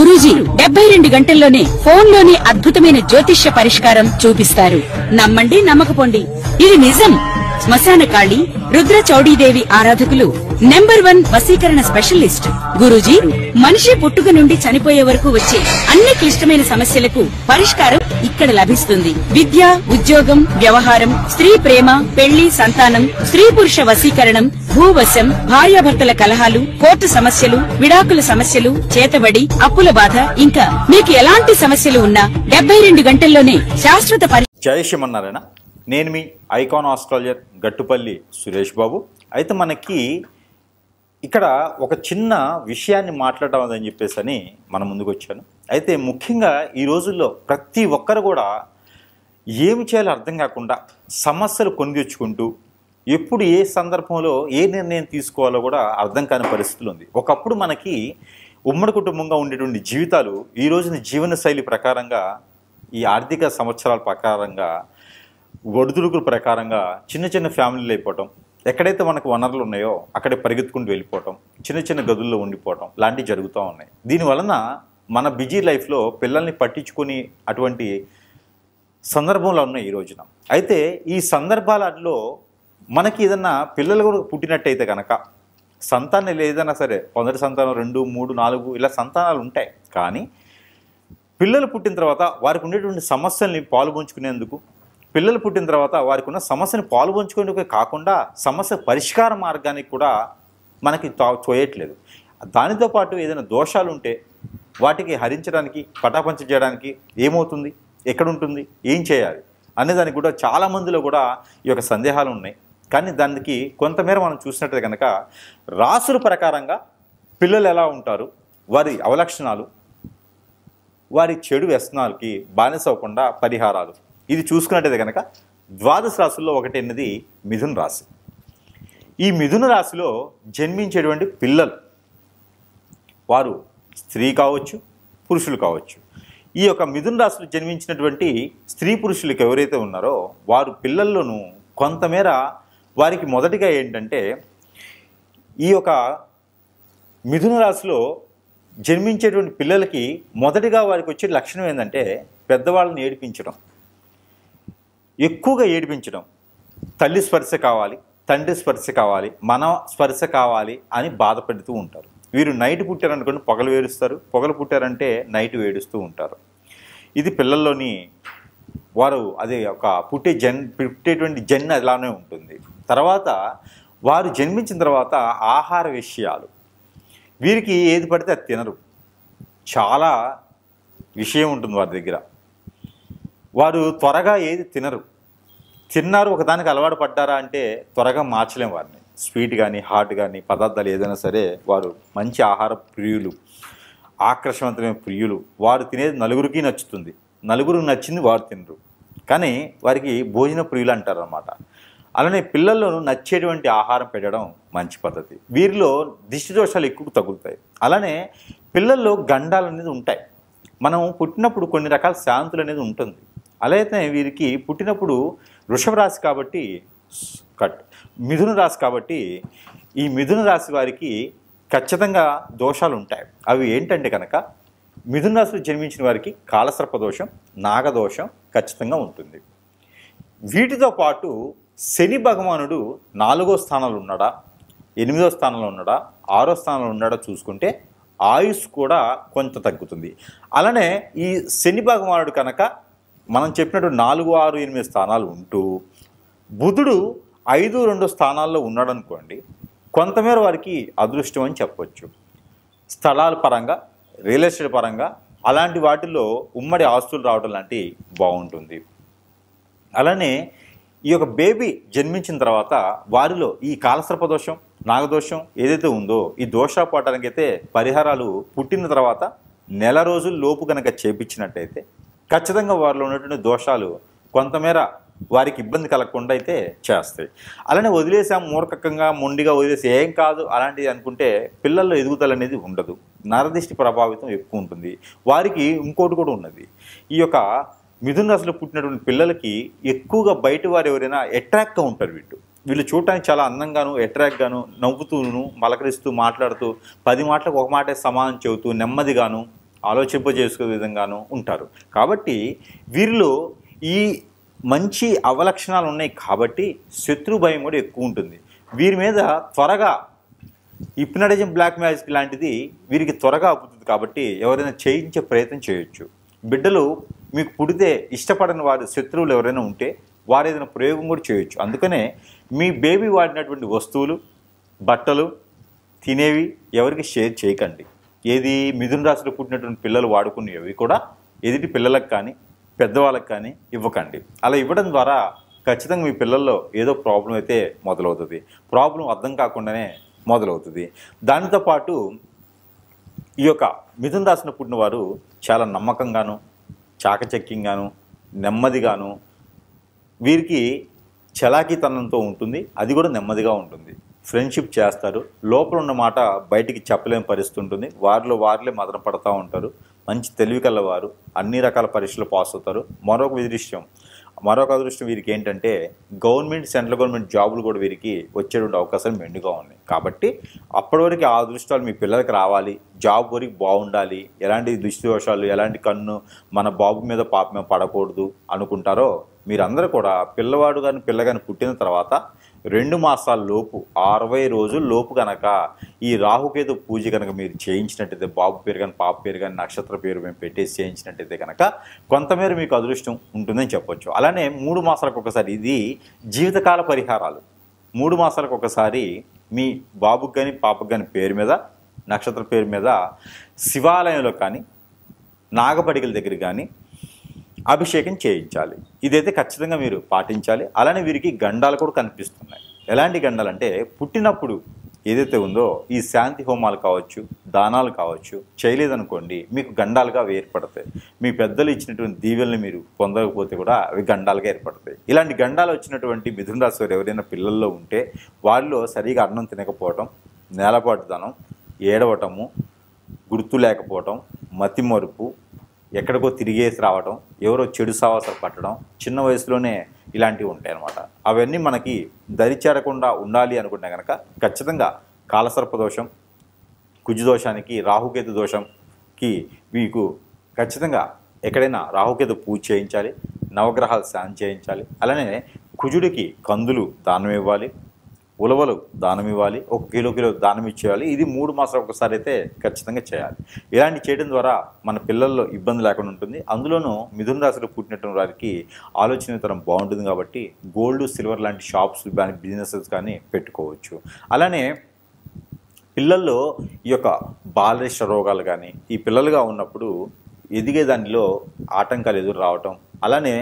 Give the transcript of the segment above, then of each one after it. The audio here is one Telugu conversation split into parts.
గురూజీ 72 గంటల్లోనే ఫోన్ లోని అద్భుతమైన జ్యోతిష్య పరిష్కారం చూపిస్తారు. నమ్మండి, నమ్మకపోండి, ఇది నిజం. శ్మశాన కాళి రుద్ర చౌడీదేవి ఆరాధకులు నంబర్ 1 వశీకరణ స్పెషలిస్ట్. గురూజీ మనిషి పుట్టుక నుండి చనిపోయే వరకు వచ్చే అన్ని క్లిష్టమైన సమస్యలకు పరిష్కారం ఇక్కడ లభిస్తుంది. విద్య, ఉద్యోగం, వ్యవహారం, స్త్రీ ప్రేమ, పెళ్లి, సంతానం, స్త్రీ పురుష వశీకరణం, భూవశం, భార్యాభర్తల కలహాలు, కోర్టు సమస్యలు, విడాకుల సమస్యలు, చేతబడి, అప్పుల బాధ, ఇంకా మీకు ఎలాంటి సమస్యలు ఉన్నా 72 గంటల్లోనే శాశ్వత జై శ్రీమన్నారాయణ. నేను మీ ఐకాన్ ఆస్ట్రాలజర్ గట్టుపల్లి సురేష్ బాబు. అయితే మనకి ఇక్కడ ఒక చిన్న విషయాన్ని మాట్లాడమని చెప్పేసి అని మన ముందుకు వచ్చాను. అయితే ముఖ్యంగా ఈ రోజుల్లో ప్రతి ఒక్కరు కూడా ఏమి చేయాలో అర్థం కాకుండా సమస్యలు కొని తెచ్చుకుంటూ ఎప్పుడు ఏ సందర్భంలో ఏ నిర్ణయం తీసుకోవాలో కూడా అర్థం కాని పరిస్థితులు ఉంది. ఒకప్పుడు మనకి ఉమ్మడి కుటుంబంగా ఉండేటువంటి జీవితాలు ఈ రోజున జీవనశైలి ప్రకారంగా, ఈ ఆర్థిక సంవత్సరాల ప్రకారంగా, ఒడిదుడుకుల ప్రకారంగా చిన్న చిన్న ఫ్యామిలీలు అయిపోవటం, ఎక్కడైతే మనకు వనరులు ఉన్నాయో అక్కడ పరిగెత్తుకుంటూ వెళ్ళిపోవటం, చిన్న చిన్న గదుల్లో ఉండిపోవటం లాంటివి జరుగుతూ ఉన్నాయి. దీనివలన మన బిజీ లైఫ్లో పిల్లల్ని పట్టించుకొని అటువంటి సందర్భంలో ఉన్నాయి ఈ రోజున. అయితే ఈ సందర్భాలలో మనకి ఏదన్నా పిల్లలు కూడా పుట్టినట్టయితే కనుక సంతానం ఏదైనా సరే, మొదటి సంతానం 2, 3, 4 ఇలా సంతానాలు ఉంటాయి. కానీ పిల్లలు పుట్టిన తర్వాత వారికి ఉండేటువంటి సమస్యల్ని పాలుపంచుకునేందుకు, పిల్లలు పుట్టిన తర్వాత వారికి ఉన్న సమస్యని పాలుపంచుకునేందుకు కాకుండా సమస్య పరిష్కార మార్గానికి కూడా మనకి తోయట్లేదు. దానితో పాటు ఏదైనా దోషాలు ఉంటే వాటికి హరించడానికి, పటాపంచ చేయడానికి ఏమవుతుంది, ఎక్కడుంటుంది, ఏం చేయాలి అనేదానికి కూడా చాలామందిలో కూడా ఈ యొక్క సందేహాలు ఉన్నాయి. కానీ దానికి కొంతమేర మనం చూసినట్టు కనుక రాసుల ప్రకారంగా పిల్లలు ఎలా ఉంటారు, వారి అవలక్షణాలు, వారి చెడు వ్యసనాలకి బానిస అవ్వకుండా పరిహారాలు, ఇది చూసుకున్నట్టయితే కనుక ద్వాదశ రాశుల్లో ఒకటి అన్నది మిథున రాశి. ఈ మిథున రాశిలో జన్మించేటువంటి పిల్లలు వారు స్త్రీ కావచ్చు, పురుషులు కావచ్చు. ఈ యొక్క మిథున రాశిలో జన్మించినటువంటి స్త్రీ పురుషులకు ఎవరైతే ఉన్నారో వారు పిల్లల్లోనూ కొంతమేర వారికి మొదటిగా ఏంటంటే, ఈ యొక్క మిథున రాశిలో జన్మించేటువంటి పిల్లలకి మొదటిగా వారికి వచ్చే లక్షణం ఏంటంటే పెద్దవాళ్ళని ఏడిపించడం, ఎక్కువగా ఏడిపించడం. తల్లి స్పర్శ కావాలి, తండ్రి స్పర్శ కావాలి, మన స్పర్శ కావాలి అని బాధపడుతూ ఉంటారు. వీరు నైట్ పుట్టారనుకోండి పొగలు వేడుస్తారు, పొగలు పుట్టారంటే నైట్ వేడుస్తూ ఉంటారు. ఇది పిల్లల్లోని వారు అది ఒక పుట్టేటువంటి జన్ అలానే ఉంటుంది. తర్వాత వారు జన్మించిన తర్వాత ఆహార విషయాలు, వీరికి ఏది పడితే అది తినరు. చాలా విషయం ఉంటుంది వారి దగ్గర. వారు త్వరగా ఏది తినరు. తిన్నారు ఒకదానికి అలవాటు పడ్డారా అంటే త్వరగా మార్చలేం వారిని. స్వీట్ కానీ హాట్ కానీ పదార్థాలు ఏదైనా సరే వారు మంచి ఆహార ప్రియులు, ఆకర్షవంతమైన ప్రియులు. వారు తినేది నలుగురికి నచ్చుతుంది, నలుగురికి నచ్చింది వారు తినరు. కానీ వారికి భోజన ప్రియులు అంటారు అన్నమాట. అలానే పిల్లల్లోనూ నచ్చేటువంటి ఆహారం పెట్టడం మంచి పద్ధతి. వీరిలో దిష్టి దోషాలు ఎక్కువ తగులుతాయి. అలానే పిల్లల్లో గండాలు అనేది ఉంటాయి. మనం పుట్టినప్పుడు కొన్ని రకాల శాంతులు అనేది ఉంటుంది. అలాగే వీరికి పుట్టినప్పుడు వృషభ రాశి కాబట్టి మిథున రాశి కాబట్టి ఈ మిథున రాశి వారికి ఖచ్చితంగా దోషాలు ఉంటాయి. అవి ఏంటంటే కనుక మిథున రాశిలో జన్మించిన వారికి కాలసర్ప దోషం, నాగదోషం ఖచ్చితంగా ఉంటుంది. వీటితో పాటు శని భగవానుడు 4వ స్థానంలో ఉన్నాడా, 8వ స్థానంలో ఉన్నాడా, 6వ స్థానంలో ఉన్నాడా చూసుకుంటే ఆయుష్ కూడా కొంత తగ్గుతుంది. అలానే ఈ శని భగవానుడు కనుక మనం చెప్పినట్టు 4, 6, 8 స్థానాలు ఉంటూ బుధుడు 5, 2 స్థానాల్లో ఉన్నాడనుకోండి, కొంతమేర వారికి అదృష్టం అని చెప్పవచ్చు. స్థలాల పరంగా, రియల్ ఎస్టేట్ పరంగా అలాంటి వాటిల్లో ఉమ్మడి ఆస్తులు రావడం లాంటి బాగుంటుంది. అలానే ఈ యొక్క బేబీ జన్మించిన తర్వాత వారిలో ఈ కాలసర్ప దోషం, నాగదోషం ఏదైతే ఉందో ఈ దోషాపోవటానికైతే పరిహారాలు పుట్టిన తర్వాత నెల రోజుల లోపు కనుక చేపించినట్టయితే ఖచ్చితంగా వారిలో ఉన్నటువంటి దోషాలు కొంతమేర వారికి ఇబ్బంది కలగకుండా అయితే చేస్తాయి. అలానే వదిలేసాం మూర్ఖకంగా మొండిగా వదిలేసి ఏం కాదు అలాంటిది అనుకుంటే పిల్లల్లో ఎదుగుదల అనేది ఉండదు. నరదిష్టి ప్రభావితం ఎక్కువ ఉంటుంది. వారికి ఇంకోటి కూడా ఉన్నది. ఈ యొక్క మిథున రాశిలో పుట్టినటువంటి పిల్లలకి ఎక్కువగా బయట వారు ఎవరైనా అట్రాక్ట్గా ఉంటారు. వీళ్ళు చూడటానికి చాలా అందంగాను, అట్రాక్ట్గాను, నవ్వుతూను, మలకరిస్తూ, మాట్లాడుతూ 10 మాటలకు ఒక మాటే సమానం చెబుతూ నెమ్మదిగాను ఆలోచింపజేసుకునే విధంగాను ఉంటారు. కాబట్టి వీరిలో ఈ మంచి అవలక్షణాలు ఉన్నాయి కాబట్టి శత్రు భయం కూడా ఎక్కువ ఉంటుంది. వీరి మీద త్వరగా హిప్నటిజం, బ్లాక్ మ్యాజిక్ లాంటిది వీరికి త్వరగా అబ్బుతుంది కాబట్టి ఎవరైనా చేయించే ప్రయత్నం చేయొచ్చు. బిడ్డలు మీకు పుడితే ఇష్టపడని వారి శత్రువులు ఎవరైనా ఉంటే వారు ఏదైనా ప్రయోగం కూడా చేయొచ్చు. అందుకనే మీ బేబీ వాడినటువంటి వస్తువులు, బట్టలు, తినేవి ఎవరికి షేర్ చేయకండి. ఏది మిథున రాశిలో పుట్టినటువంటి పిల్లలు వాడుకునేవి కూడా ఎదుటి పిల్లలకు కానీ పెద్దవాళ్ళకి కానీ ఇవ్వకండి. అలా ఇవ్వడం ద్వారా ఖచ్చితంగా మీ పిల్లల్లో ఏదో ప్రాబ్లం అయితే మొదలవుతుంది. ప్రాబ్లం అర్థం కాకుండానే మొదలవుతుంది. దానితో పాటు ఈ యొక్క మిథున రాశిలో పుట్టిన వారు చాలా నమ్మకంగాను, చాకచక్యంగాను, నెమ్మదిగాను, వీరికి చలాకీతనంతో ఉంటుంది. అది కూడా నెమ్మదిగా ఉంటుంది. ఫ్రెండ్షిప్ చేస్తారు. లోపల ఉన్న మాట బయటికి చెప్పలేని పరిస్థితి ఉంటుంది. వారిలో వారిలే మదన పడతా ఉంటారు. మంచి తెలివి కలవారు. అన్ని రకాల పరీక్షలు పాస్ అవుతారు. మరొక అదృష్టం వీరికి ఏంటంటే గవర్నమెంట్, సెంట్రల్ గవర్నమెంట్ జాబులు కూడా వీరికి వచ్చేటువంటి అవకాశాలు మెండుగా ఉన్నాయి. కాబట్టి అప్పటి వరకు ఆ అదృష్టాలు మీ పిల్లలకి రావాలి, జాబ్ వరకు బాగుండాలి, ఎలాంటి దృష్టి దోషాలు, ఎలాంటి కన్ను మన బాబు మీద పాప మీద పడకూడదు అనుకుంటారో మీరందరూ కూడా పిల్లవాడు కానీ పిల్లగాని పుట్టిన తర్వాత 2 మాసాల లోపు 60 రోజుల లోపు కనుక ఈ రాహుకేతు పూజ కనుక మీరు చేయించినట్టయితే, బాబు పేరు కానీ పాప పేరు కానీ నక్షత్ర పేరు మేము పెట్టేసి చేయించినట్టయితే కనుక కొంతమేర మీకు అదృష్టం ఉంటుందని చెప్పొచ్చు. అలానే 3 మాసాలకు ఒకసారి, ఇది జీవితకాల పరిహారాలు. 3 మాసాలకు ఒకసారి మీ బాబుకి కానీ పాపకు కానీ పేరు మీద, నక్షత్ర పేరు మీద శివాలయంలో కానీ నాగపడికల దగ్గర కానీ అభిషేకం చేయించాలి. ఇదైతే ఖచ్చితంగా మీరు పాటించాలి. అలానే వీరికి గండాలు కూడా కనిపిస్తున్నాయి. ఎలాంటి గండాలు అంటే పుట్టినప్పుడు ఏదైతే ఉందో ఈ శాంతి హోమాలు కావచ్చు, దానాలు కావచ్చు చేయలేదనుకోండి మీకు గండాలుగా అవి ఏర్పడతాయి. మీ పెద్దలు ఇచ్చినటువంటి దీవెల్ని మీరు పొందకపోతే కూడా అవి గండాలుగా ఏర్పడతాయి. ఇలాంటి గండాలు వచ్చినటువంటి మిథున రాశి వారు ఎవరైనా పిల్లల్లో ఉంటే వారిలో సరిగా అన్నం తినకపోవటం, నేలపాటుదనం, ఏడవటము, గుర్తు లేకపోవటం, మతిమరుపు, ఎక్కడికో తిరిగేసి రావటం, ఎవరో చెడు సావాసాలు పట్టడం, చిన్న వయసులోనే ఇలాంటివి ఉంటాయి అన్నమాట. అవన్నీ మనకి దరిచేరకుండా ఉండాలి అనుకుంటే కనుక ఖచ్చితంగా కాలసర్ప దోషం, కుజుదోషానికి, రాహుకేతు దోషంకి మీకు ఖచ్చితంగా ఎక్కడైనా రాహుకేతు పూజ చేయించాలి, నవగ్రహాలు శాంతి చేయించాలి. అలానే కుజుడికి కందులు దానం ఇవ్వాలి, ఉలవలు దానం ఇవ్వాలి, 1 కిలో దానం ఇచ్చేయాలి. ఇది 3 మాసాలకు ఒకసారి అయితే ఖచ్చితంగా చేయాలి. ఇలాంటి చేయడం ద్వారా మన పిల్లల్లో ఇబ్బంది లేకుండా ఉంటుంది. అందులోనూ మిథున రాశిలో పుట్టినటువంటి వారికి ఆలోచన విధానం బాగుంటుంది కాబట్టి గోల్డ్, సిల్వర్ లాంటి షాప్స్ కానీ బిజినెసెస్ కానీ పెట్టుకోవచ్చు. అలానే పిల్లల్లో ఈ యొక్క బాలరేష రోగాలు కానీ ఈ పిల్లలుగా ఉన్నప్పుడు ఎదిగే దానిలో ఆటంకాలు ఎదురు రావటం, అలానే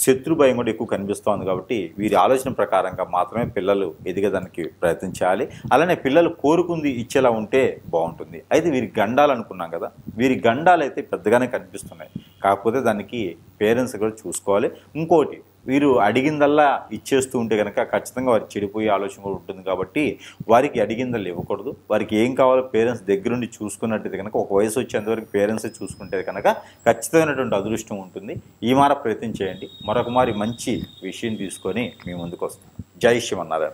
శత్రు భయం కూడా ఎక్కువ కనిపిస్తోంది. కాబట్టి వీరి ఆలోచన ప్రకారంగా మాత్రమే పిల్లలు ఎదిగేదానికి ప్రయత్నం చేయాలి. అలానే పిల్లలు కోరుకుంది ఇచ్చేలా ఉంటే బాగుంటుంది. అయితే వీరి గండాలు అనుకున్నాం కదా, వీరి గండాలు అయితే పెద్దగానే కనిపిస్తున్నాయి. కాకపోతే దానికి పేరెంట్స్ కూడా చూసుకోవాలి. ఇంకోటి, వీరు అడిగిందల్లా ఇచ్చేస్తూ ఉంటే కనుక ఖచ్చితంగా వారికి చెడిపోయే ఆలోచన కూడా ఉంటుంది. కాబట్టి వారికి అడిగిందల్లా ఇవ్వకూడదు. వారికి ఏం కావాలో పేరెంట్స్ దగ్గరుండి చూసుకున్నట్టయితే కనుక, ఒక వయసు వచ్చేంతవరకు పేరెంట్సే చూసుకుంటే కనుక ఖచ్చితమైనటువంటి అదృష్టం ఉంటుంది. ఈ మార ప్రయత్నం చేయండి. మరొక మారి మంచి విషయం తీసుకొని మీ ముందుకు వస్తాం. జై శ్రీమన్నారాయణ.